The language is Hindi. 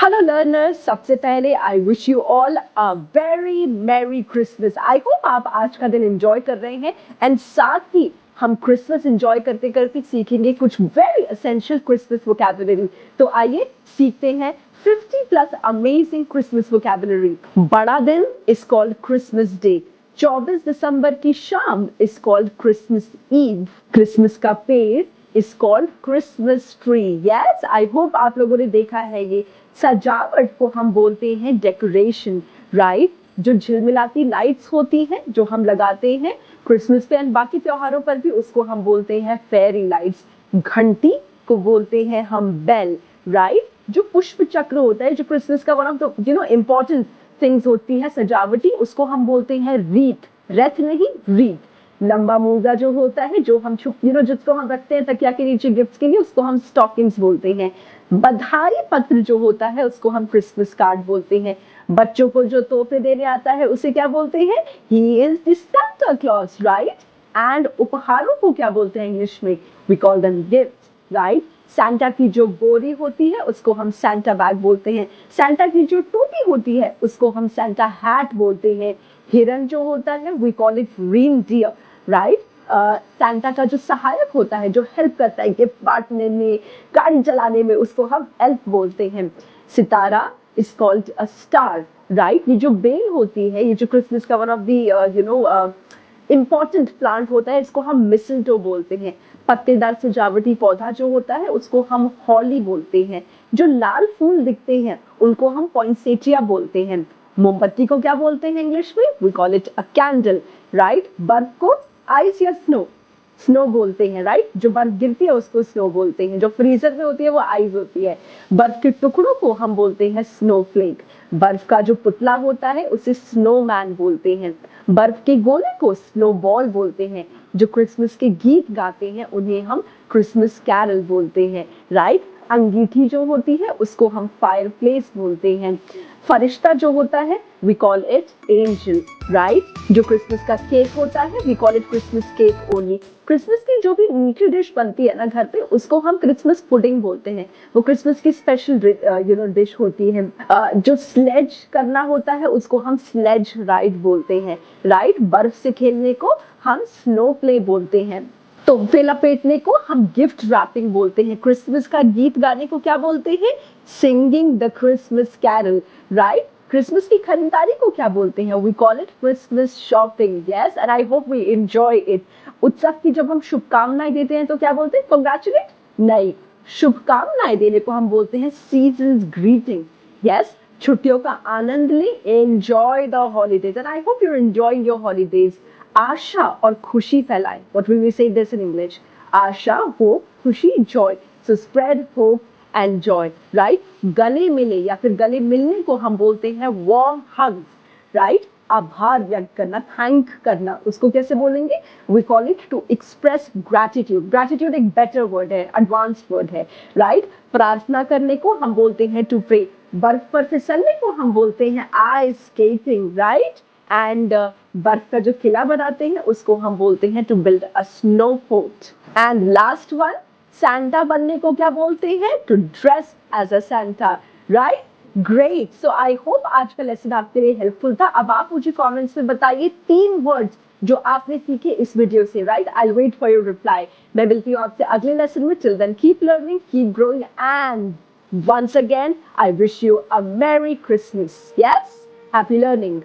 हेलो लर्नर्स, सबसे पहले I wish you all a very merry Christmas. I hope आप आज का दिन एंजॉय कर रहे हैं एंड साथ ही हम क्रिसमस एंजॉय करते करते सीखेंगे कुछ वेरी एसेंशियल क्रिसमस वोकैबुलरी। तो आइए सीखते हैं 50 प्लस अमेजिंग क्रिसमस वोकैबुलरी। बड़ा दिन इज कॉल्ड क्रिसमस डे। 24 दिसंबर की शाम is called Christmas eve. Christmas का पेड़ is called Christmas tree. Yes, I hope आप लोगों ने देखा है ये। सजावट को हम बोलते हैं डेकोरेशन, राइट? जो झिलमिलाती लाइट्स होती हैं जो हम लगाते हैं क्रिसमस पे एंड बाकी त्योहारों पर भी, उसको हम बोलते हैं फेरी लाइट्स। घंटी को बोलते हैं हम बेल, राइट? जो पुष्प चक्र होता है, जो क्रिसमस का one of the important things होती है सजावटी, उसको हम बोलते हैं रीथ। रेथ नहीं, रीथ। लंबा मोजा जो होता है, जो हम जिसको हम रखते हैं तकिया के नीचे गिफ्ट्स के लिए, उसको हम स्टॉकिंग्स बोलते हैं। बधाई पत्र जो होता है उसको हम क्रिसमस कार्ड बोलते हैं। बच्चों को जो तोहफे देने आता है उसे क्या बोलते हैं? He is the Santa Claus, right? And उपहारों को क्या बोलते हैं इंग्लिश में? We call them gifts, right? Santa की जो बोरी होती है उसको हम सैंटा बैग बोलते हैं। सैंटा की जो टोपी होती है उसको हम सैंटा हैट बोलते हैं। हिरन जो होता है we call it reindeer, right? Santa का जो सहायक होता है, जो हेल्प करता है गिफ्ट बांटने में, गाड़ी चलाने में, उसको हम एल्फ बोलते हैं। सितारा is called a star, right? ये जो बेल होती है, ये जो क्रिसमस का one of the important plant होता है, इसको हम मिसलटो बोलते हैं। पत्तेदार सजावटी पौधा जो होता है उसको हम हॉली बोलते हैं। जो लाल फूल दिखते हैं उनको हम पॉइंसेटिया बोलते हैं। मोमबत्ती को क्या बोलते हैं इंग्लिश में? We call it a candle, right? बर्फ को आइस या स्नो, स्नो बोलते हैं, राइट? जो बर्फ गिरती है उसको स्नो बोलते हैं। जो फ्रीजर में होती है वो आइस होती है। बर्फ के टुकड़ों को हम बोलते हैं स्नोफ्लेक। बर्फ का जो पुतला होता है उसे स्नोमैन बोलते हैं। बर्फ के गोले को स्नोबॉल बोलते हैं। जो क्रिसमस के गीत गाते हैं उन्हें हम क्रिसमस कैरल बोलते हैं, राइट? अंगीठी जो होती है उसको हम फायरप्लेस बोलते हैं। फरिश्ता जो होता है we call it angel, right? जो क्रिसमस का केक होता है we call it Christmas cake only. Christmas की जो भी मीठी डिश बनती है ना घर पे, उसको हम क्रिसमस पुडिंग बोलते हैं। वो क्रिसमस की स्पेशल डिश होती है। जो स्लेज करना होता है उसको हम स्लेज राइड बोलते हैं, राइट? बर्फ से खेलने को हम स्नो प्ले बोलते हैं। तोहफे लपेटने को हम गिफ्ट रैपिंग बोलते हैं। क्रिसमस का गीत गाने को क्या बोलते हैं? Singing the Christmas carol, right? Christmas की खरीदारी को क्या बोलते हैं? We call it Christmas shopping. Yes, and I hope we enjoy it. उत्सव की जब हम शुभकामनाएं देते हैं तो क्या बोलते हैं? कॉन्ग्रेचुलेट नहीं, शुभकामनाएं देने को हम बोलते हैं सीजन्स ग्रीटिंग। यस, छुट्टियों का आनंद लें, enjoy the holidays, and I hope you enjoying your holidays. आशा और खुशी फैलाएं। What will we say this in English? Asha, hope, खुशी, joy. So spread hope and joy, right? गले मिले या फिर गले मिलने को हम बोलते हैं warm hugs, right? आभार व्यक्त करना, थैंक करना, उसको कैसे बोलेंगे? We call it to express gratitude. Gratitude एक better word है, advanced word है, right? प्रार्थना करने को हम बोलते हैं to pray. बर्फ पर फिसलने को हम बोलते हैं ice skating, right? एंड बर्फ का जो किला बनाते हैं उसको हम बोलते हैं to build a snow fort. And last one, Santa बनने को क्या बोलते हैं? To dress as a Santa, right? Great. So I hope आज का लेसन आपके लिए हेल्पफुल था। अब आप मुझे कमेंट्स में बताइए 3 वर्ड्स जो आपने सीखे इस वीडियो से, right? I wait for your reply. मैं मिलती हूँ आपसे अगले लेसन में। Till then keep learning, keep growing, and once again I wish you a Merry Christmas. Yes, happy learning.